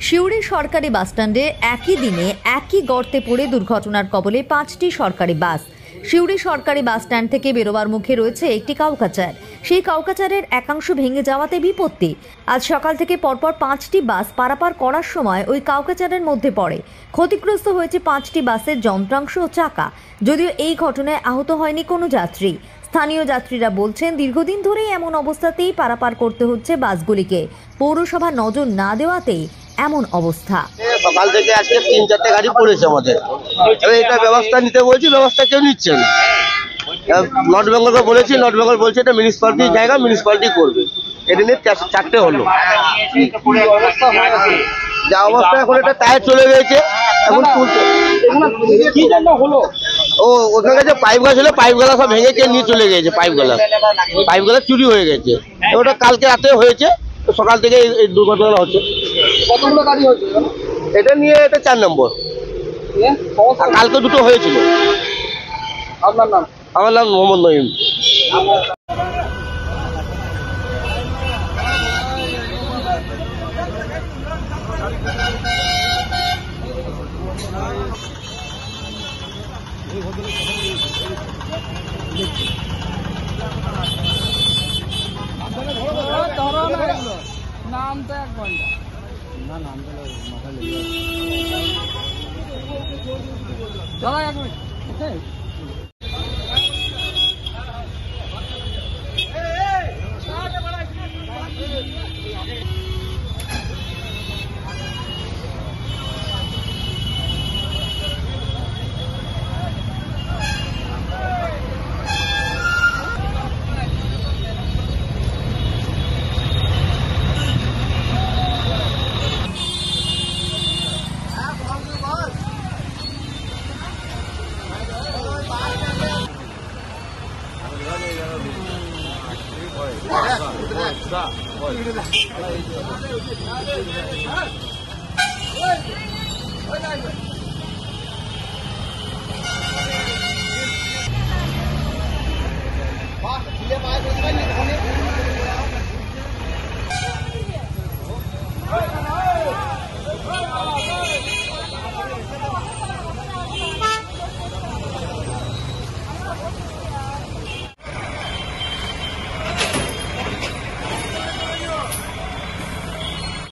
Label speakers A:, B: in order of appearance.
A: সিউড়ি সরকারি বাসস্ট্যান্ডে একই দিনে একই গর্তে পড়ে দুর্ঘটনার কবলে 5টি সরকারি বাস। সিউড়ি সরকারি বাসস্ট্যান্ড থেকে বেরোবার মুখে রয়েছে একটি কাউকাচার। সেই কাউকাচারের একাংশ ভেঙে যাওয়াতে বিপত্তি। আজ সকাল থেকে পরপর 5টি বাস পারাপার করার সময় ওই কাউকাচারের মধ্যে পড়ে। ক্ষতিগ্রস্ত হয়েছে 5টি বাসের যন্ত্রাংশ ও চাকা। যদিও এই ঘটনায় আহত হয়নি কোনো যাত্রী। স্থানীয় যাত্রীরা বলছেন, দীর্ঘদিন ধরেই এমন অবস্থাতেই পারাপার করতে হচ্ছে বাসগুলিকে। পৌরসভা নজর না দেওয়াতেই এমন অবস্থা।
B: সকাল থেকে আজকে 3-4টে গাড়ি পড়েছে আমাদের। এটা ব্যবস্থা নিতে বলছি, ব্যবস্থা কেউ নিচ্ছে না। নর্থ বেঙ্গলকে বলেছি, নর্থ বেঙ্গল বলছে এটা মিউনিসিপ্যালিটির জায়গা, মিউনিসিপ্যালিটি করবে। এটা নিয়ে 4টে হলো। যা অবস্থা এখন এটা টায়ার চলে গেছে, এখন কি জন্য হলো? ও ওখানে যে পাইপ গাছ হলো, পাইপগুলো সব ভেঙে নিয়ে চলে গেছে। পাইপগুলো চুরি হয়ে গেছে। ওটা কালকে রাতে হয়েছে, সকাল থেকে এই দুর্ঘটনা হচ্ছে।
C: কতগুলো গাড়ি হয়েছে?
B: এটা নিয়ে এটা 4 নম্বর। কালকে 2টো হয়েছিল।
C: আপনার নাম?
B: আমার নাম মোহাম্মদ নঈম।
C: নাম তো 1 ঘন্টা না, নাম তো মাথায় লেগে চলো 1 মিনিট।